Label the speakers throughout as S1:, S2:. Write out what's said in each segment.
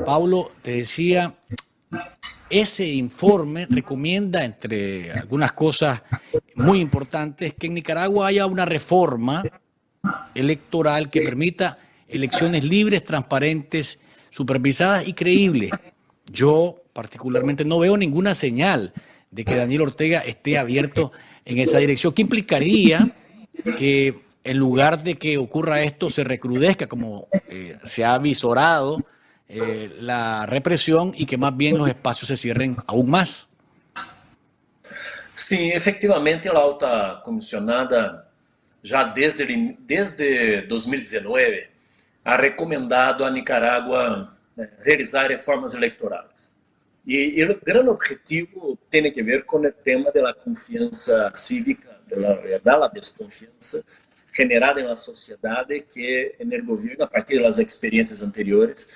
S1: Paulo, te decía, ese informe recomienda, entre algunas cosas muy importantes, que en Nicaragua haya una reforma electoral que permita elecciones libres, transparentes, supervisadas y creíbles. Yo particularmente no veo ninguna señal de que Daniel Ortega esté abierto en esa dirección. ¿Qué implicaría que en lugar de que ocurra esto se recrudezca como se ha visorado la represión y que más bien los espacios se cierren aún más?
S2: Sim, efetivamente, a alta comissionada, já desde 2019, ha recomendado a Nicarágua realizar reformas eleitorais. E o grande objetivo tem a ver com o tema da confiança cívica, da desconfiança generada na sociedade que no governo, a partir das experiências anteriores,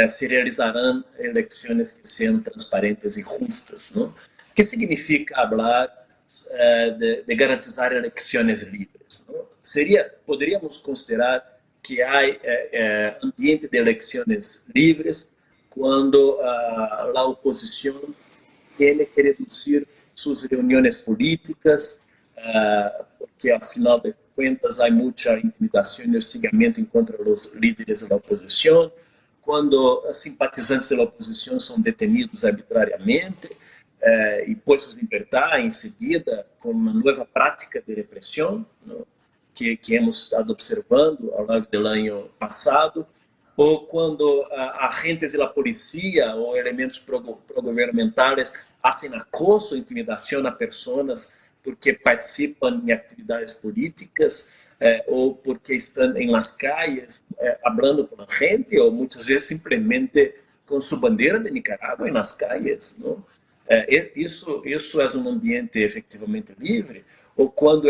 S2: se realizarão eleições que sejam transparentes e justas, não? Que significa falar de garantizar eleições livres? Não? Poderíamos considerar que há ambiente de eleições livres quando a oposição tem que reduzir suas reuniões políticas, porque, afinal de contas, há muita intimidação e hostigamiento contra os líderes da oposição, quando simpatizantes da oposição são detenidos arbitrariamente e postos em liberdade em seguida, com uma nova prática de repressão, não? que hemos estado observando ao longo do ano passado, ou quando agentes da polícia ou elementos progovernamentais fazem acoso, intimidação a pessoas porque participam em atividades políticas ou porque estão em las calles falando com a gente, ou muitas vezes simplesmente com sua bandeira de Nicarágua em las calles, não? Isso é um ambiente efetivamente livre, ou quando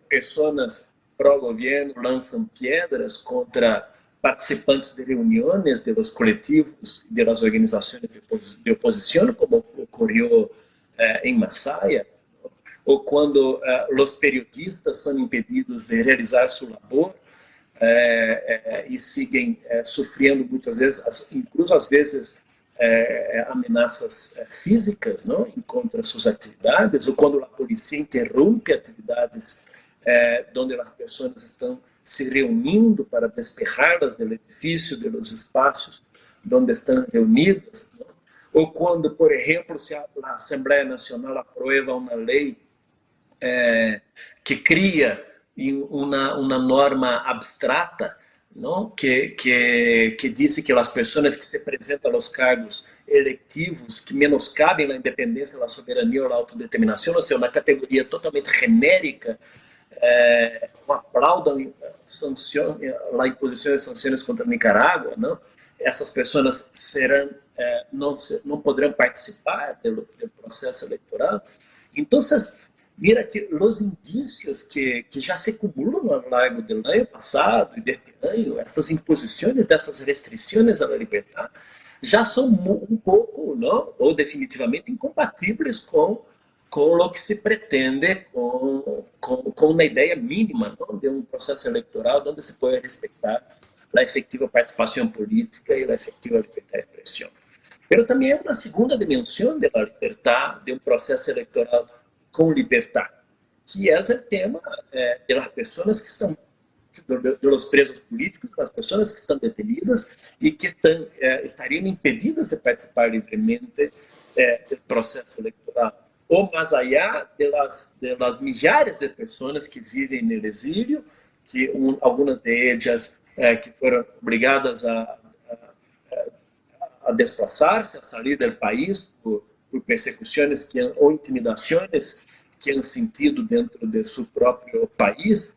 S2: pessoas pró-governo lançam pedras contra participantes de reuniões de los coletivos de las organizações de oposição, como ocorreu em Massaia, ou quando os periodistas são impedidos de realizar sua labor e seguem sofrendo muitas vezes, incluso às vezes, ameaças físicas, não, contra suas atividades, ou quando a polícia interrompe atividades onde as pessoas estão se reunindo para despejarlas do edifício, dos espaços onde estão reunidas, não? Ou quando, por exemplo, se a Assembleia Nacional aprova uma lei que cria uma norma abstrata, não? Que diz que as pessoas que se apresentam aos cargos eletivos que menoscabem a independência, a soberania ou a autodeterminação, ou seja, uma categoria totalmente genérica, aplaudam a imposição de sanções contra Nicarágua, não? Essas pessoas não poderão participar do processo eleitoral. Então, mira que os indícios que já se acumulam ao longo do ano passado e deste ano, estas imposições dessas restrições à liberdade, já são um pouco, não? Ou definitivamente incompatíveis com o que se pretende com uma ideia mínima, não? De um processo eleitoral onde se pode respeitar a efetiva participação política e a efetiva liberdade de expressão. Mas também é uma segunda dimensão da liberdade, de um processo eleitoral com liberdade, que é o tema das pessoas que estão, dos presos políticos, das pessoas que estão detenidas e que estariam impedidas de participar livremente do processo eleitoral. Ou mais allá das milhares de pessoas que vivem no exílio, que algumas delas que foram obrigadas a desplazar-se, a sair do país por persecuções ou intimidações que han sentido dentro de seu próprio país,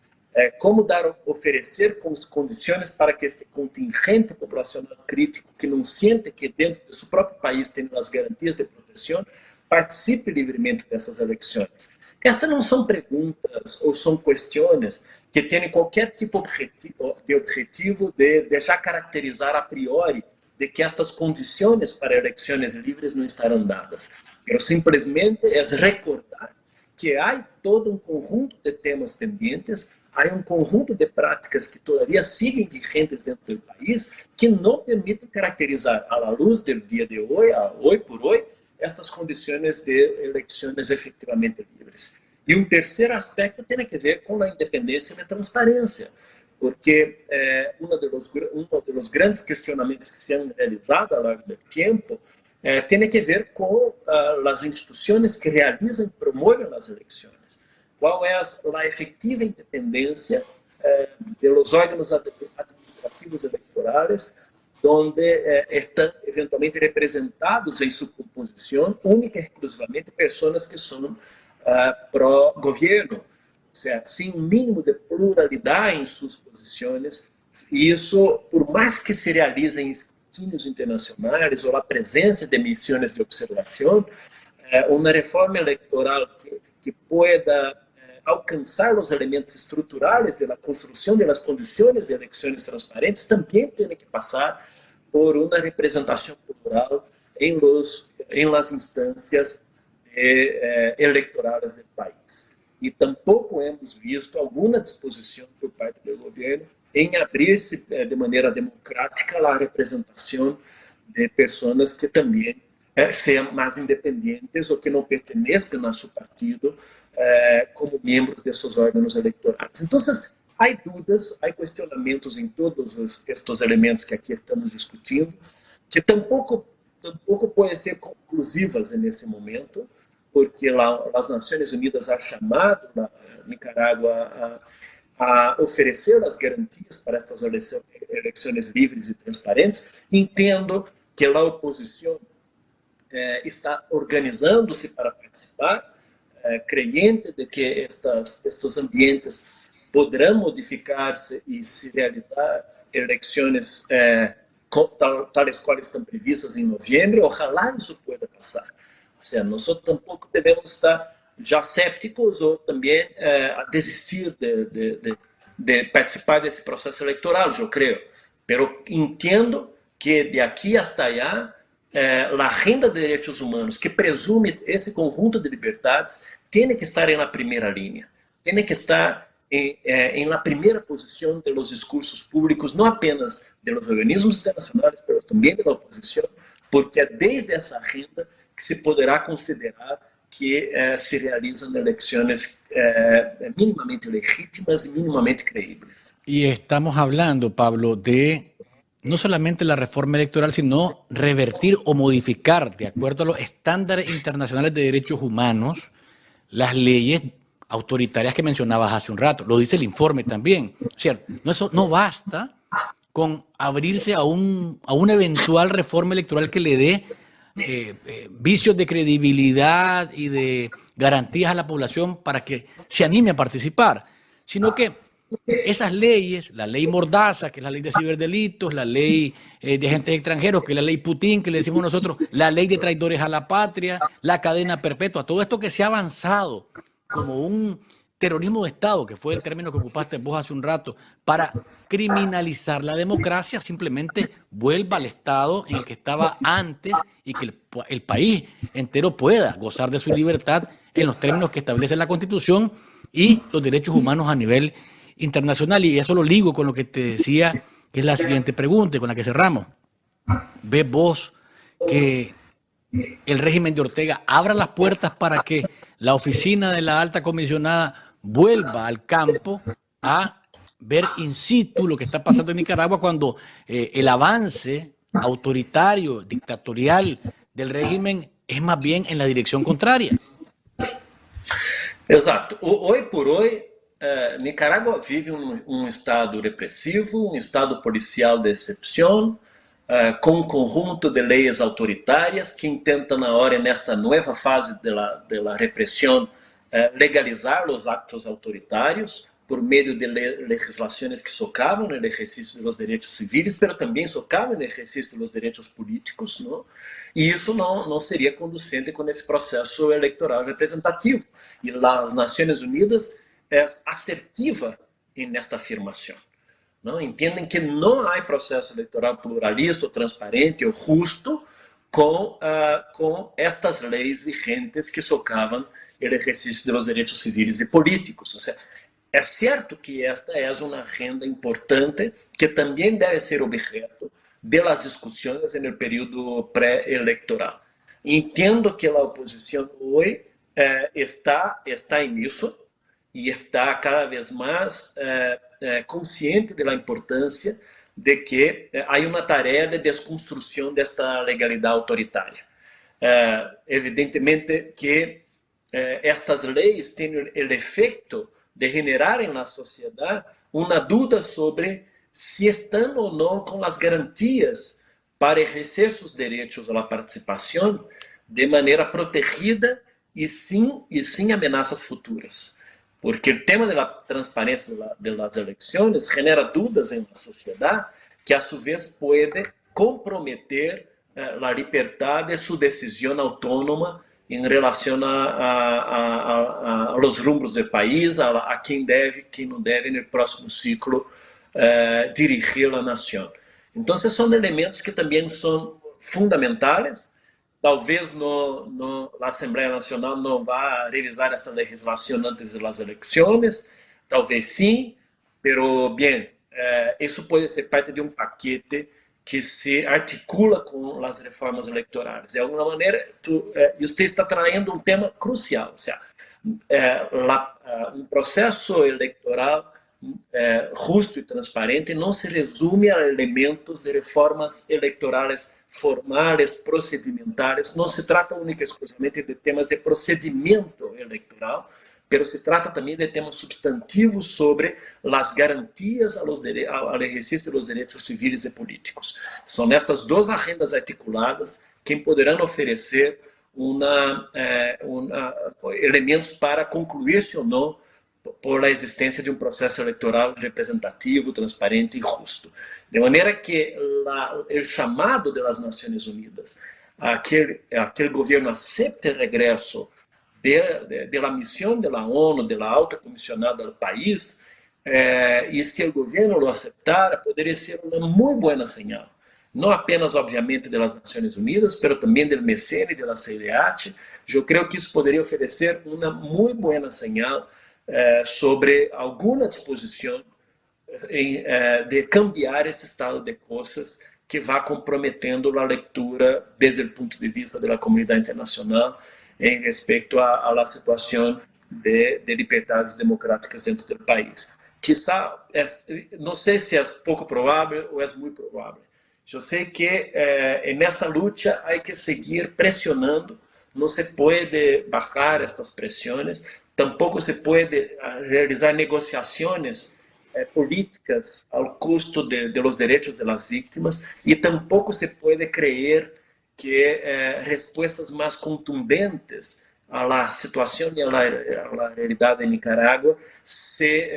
S2: como oferecer condições para que este contingente populacional crítico que não sente que dentro de seu próprio país tem as garantias de proteção, participe livremente dessas eleições. Estas não são perguntas ou são questões que têm qualquer tipo de objetivo de já caracterizar a priori de que estas condições para eleições livres não estarão dadas. Mas simplesmente é recordar que há todo um conjunto de temas pendentes há conjunto de práticas que todavía siguen vigentes dentro del país que no permiten caracterizar a la luz del día de hoy, a hoy por hoy, estas condiciones de elecciones efectivamente libres. Y un tercer aspecto tiene que ver con la independencia y la transparencia, porque uno de los grandes cuestionamientos que se han realizado a lo largo del tiempo tiene que ver con las instituciones que realizan y promueven las elecciones. ¿Cuál es la efectiva independencia de los órganos administrativos electorales, donde están eventualmente representados en su composición única y exclusivamente personas que son pró-gobierno, o sea, sin un mínimo de pluralidad en sus posiciones, y eso, por más que se realicen escrutinios internacionales o la presencia de misiones de observación, una reforma electoral que pueda alcanzar los elementos estructurales de la construcción de las condiciones de elecciones transparentes también tiene que pasar por una representación plural en las instancias electorales del país. Y tampoco hemos visto alguna disposición por parte del gobierno en abrirse de manera democrática la representación de personas que también sean más independientes o que no pertenezcan a su partido como miembros de esos órganos electorales. Entonces, hay dudas, hay cuestionamientos en todos estos elementos que aquí estamos discutindo, que tampoco pueden ser conclusivas en ese momento, porque las Naciones Unidas han llamado a Nicaragua a oferecer las garantías para estas elecciones libres y transparentes. Entendo que la oposición está organizándose para participar, creyente de que estos ambientes podrán modificarse y se realizar elecciones tales cuales están previstas en noviembre. Ojalá eso pueda pasar. O sea, nosotros tampoco debemos estar ya escépticos o también a desistir de participar de ese proceso electoral, yo creo. Pero entiendo que de aquí hasta allá, la agenda de derechos humanos, que presume ese conjunto de libertades, tiene que estar en la primera línea, tiene que estar en la primera posición de los discursos públicos, no apenas de los organismos internacionales, pero también de la oposición, porque desde esa agenda que se podrá considerar que se realizan elecciones mínimamente legítimas y mínimamente creíbles.
S1: Y estamos hablando, Pablo, de no solamente la reforma electoral, sino revertir o modificar, de acuerdo a los estándares internacionales de derechos humanos, las leyes autoritarias que mencionabas hace un rato. Lo dice el informe también, ¿cierto? Eso no basta con abrirse a una eventual reforma electoral que le dé vicios de credibilidad y de garantías a la población para que se anime a participar, sino que esas leyes, la ley Mordaza, que es la ley de ciberdelitos, la ley de agentes extranjeros, que es la ley Putin, que le decimos nosotros, la ley de traidores a la patria, la cadena perpetua, todo esto que se ha avanzado como un terrorismo de Estado, que fue el término que ocupaste vos hace un rato, para criminalizar la democracia, simplemente vuelva al estado en el que estaba antes y que el país entero pueda gozar de su libertad en los términos que establece la Constitución y los derechos humanos a nivel internacional. Y eso lo ligo con lo que te decía, que es la siguiente pregunta y con la que cerramos. ¿Ves vos que el régimen de Ortega abra las puertas para que la oficina de la alta comisionada vuelva al campo a ver in situ lo que está pasando en Nicaragua cuando el avance autoritario, dictatorial del régimen es más bien en la dirección contraria?
S2: Exato. Hoy por hoy, Nicaragua vive estado repressivo, estado policial de excepção, com conjunto de leis autoritárias que intentam agora, nesta nova fase da repressão, legalizar os actos autoritários por meio de legislações que socavam no exercício dos direitos civis, mas também socavam no exercício dos direitos políticos, não? E isso não seria conducente com esse processo eleitoral representativo. E as Nações Unidas é assertiva nesta afirmação. Não? Entendem que não há processo eleitoral pluralista, ou transparente ou justo com estas leis vigentes que socavam o exercício dos direitos civis e políticos. Ou seja, é certo que esta é uma agenda importante que também deve ser objeto de las discussões no período pré-eleitoral. Entendo que a oposição hoje está nisso e está cada vez mais consciente da importância de que há uma tarefa de desconstrução desta legalidade autoritária. Evidentemente que estas leis têm o efeito de generar na sociedade uma dúvida sobre se estão ou não com as garantias para exercer seus direitos à participação de maneira protegida e sem ameaças futuras. Porque o tema da transparência das eleições genera dúvidas na sociedade que, a sua vez, pode comprometer a liberdade de sua decisão autônoma em relação aos rumos do país, a quem deve, quem não deve, no próximo ciclo, dirigir a nação. Então, são elementos que também são fundamentais. Talvez a Assembleia Nacional não vá revisar esta legislação antes das eleições, talvez sim, mas, bem, isso pode ser parte de um paquete que se articula com as reformas eleitorais. De alguma maneira, você está trazendo um tema crucial, ou seja, um processo eleitoral justo e transparente não se resume a elementos de reformas eleitorais formais, procedimentais. Não se trata única e exclusivamente de temas de procedimento eleitoral, mas se trata também de temas substantivos sobre as garantias ao exercício dos direitos civis e políticos. São estas duas agendas articuladas que poderão oferecer elementos para concluir-se ou não por a existência de um processo eleitoral representativo, transparente e justo. De maneira que o chamado das Nações Unidas a que aquele governo aceite o regresso da missão da ONU, da alta comissionada do país, e se o governo lo aceitar, poderia ser uma muito boa señal. Não apenas, obviamente, das Nações Unidas, mas também do MECEN e da CIDH. Eu creio que isso poderia oferecer uma muito boa señal sobre alguma disposição de cambiar esse estado de coisas que vai comprometendo a leitura desde o ponto de vista da comunidade internacional em respeito à situação de liberdades democráticas dentro do país. Quizá, não sei se é pouco provável ou é muito provável. Eu sei que nessa luta há que seguir pressionando, não se pode bajar estas pressões, tampouco se pode realizar negociações políticas ao custo de los direitos de las víctimas e tampouco se pode crer que respostas mais contundentes à situação e à realidade em Nicarágua se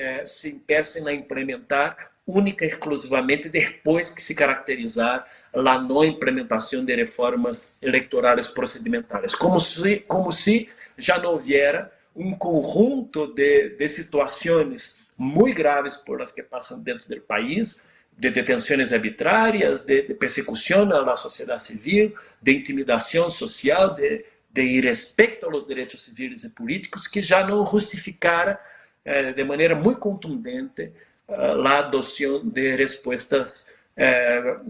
S2: empiecem a implementar única e exclusivamente depois que se caracterizar a não implementação de reformas eleitorais procedimentais, como se já não houvera um conjunto de situações muito graves por as que passam dentro do país, de detenções arbitrárias, de persecução à sociedade civil, de intimidação social, de irrespeito aos direitos civis e políticos, que já não justificara de maneira muito contundente a adoção de respostas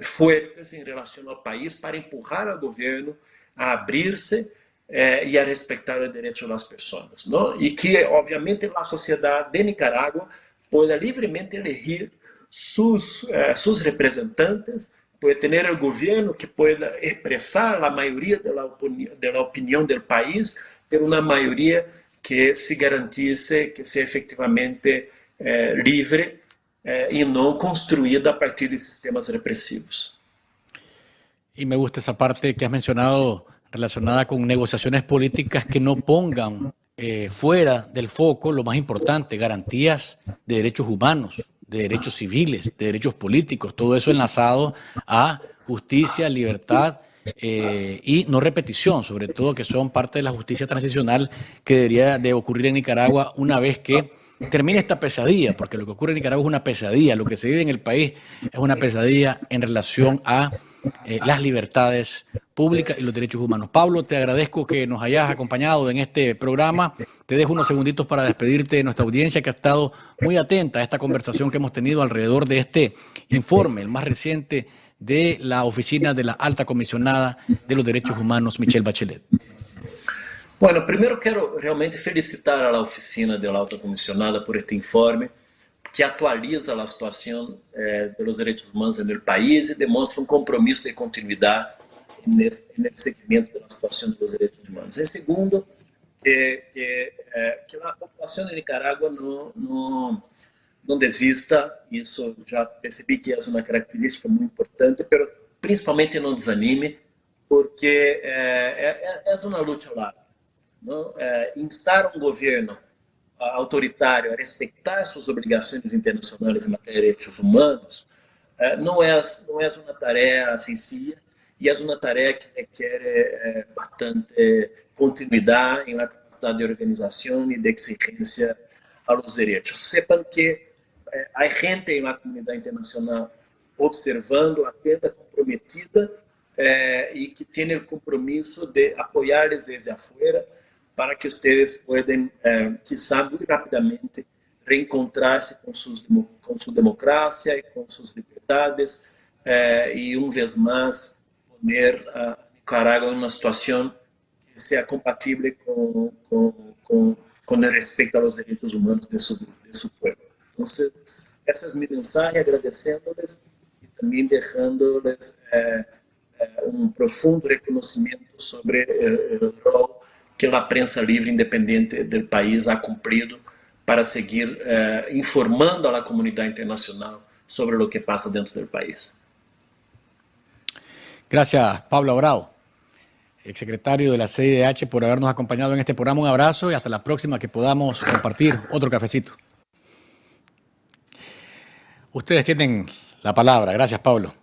S2: fortes em relação ao país para empurrar o governo a abrir-se e a respeitar os direitos das pessoas, não? E que, obviamente, a sociedade de Nicarágua pueda livremente elegir sus representantes, puede tener el gobierno que pueda expresar la mayoría de la opinión del país, pero una mayoría que se garantice que sea efectivamente livre e não construída a partir de sistemas represivos.
S1: Y me gusta esa parte que has mencionado relacionada con negociaciones políticas que no pongan fuera del foco lo más importante, garantías de derechos humanos, de derechos civiles, de derechos políticos, todo eso enlazado a justicia, libertad y no repetición, sobre todo que son parte de la justicia transicional que debería de ocurrir en Nicaragua una vez que termine esta pesadilla, porque lo que ocurre en Nicaragua es una pesadilla, lo que se vive en el país es una pesadilla en relación a las libertades públicas y los derechos humanos. Pablo, te agradezco que nos hayas acompañado en este programa Te dejo unos segunditos para despedirte de nuestra audiencia que ha estado muy atenta a esta conversación que hemos tenido alrededor de este informe, el más reciente de la Oficina de la Alta Comisionada de los Derechos Humanos, Michelle Bachelet.
S2: Bueno, primeiro quero realmente felicitar a Oficina da Alta Comissionada por este informe que atualiza a situação dos direitos humanos no país e demonstra compromisso de continuidade nesse segmento da situação dos direitos humanos. Em segundo, que a população de Nicarágua não desista, isso já percebi que é uma característica muito importante, mas principalmente não desanime, porque é uma luta larga. Instar um governo autoritário a respeitar suas obrigações internacionais em matéria de direitos humanos não é uma tarefa sencilla e é uma tarefa que requer bastante continuidade na capacidade de organização e de exigência aos direitos. Sepan que há gente na comunidade internacional observando, atenta, comprometida e que tem o compromisso de apoiar-les desde afuera para que vocês possam, quizá, muito rapidamente reencontrar-se com sua democracia e com suas liberdades e, uma vez mais, poner a Nicarágua em uma situação que seja compatível com o respeito aos direitos humanos de seu povo. Então, essa é a minha mensagem, agradecendo-lhes e também deixando-lhes profundo reconhecimento sobre o rol que a prensa livre independente do país ha cumprido para seguir informando a comunidade internacional sobre o que passa dentro do país.
S1: Gracias, Pablo Abrao, exsecretario de la CIDH, por habernos acompañado en este programa. Un abrazo y hasta la próxima, que podamos compartir otro cafecito. Ustedes tienen la palabra. Gracias, Pablo.